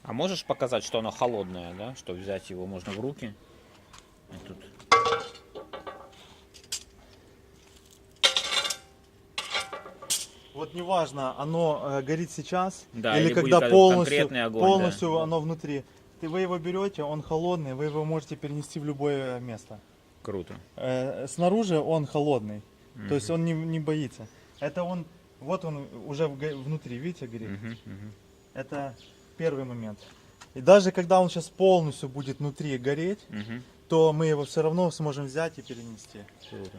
А можешь показать, что оно холодное, да? Что взять его можно в руки? И тут... Вот неважно, оно горит сейчас, Да, или или когда будет конкретный огонь, полностью да. оно внутри. Вы его берете, он холодный, вы его можете перенести в любое место. Круто. Снаружи он холодный, то есть он не боится. Это он, вот он уже внутри, видите, горит. Это первый момент. И даже когда он сейчас полностью будет внутри гореть, то мы его все равно сможем взять и перенести. Круто.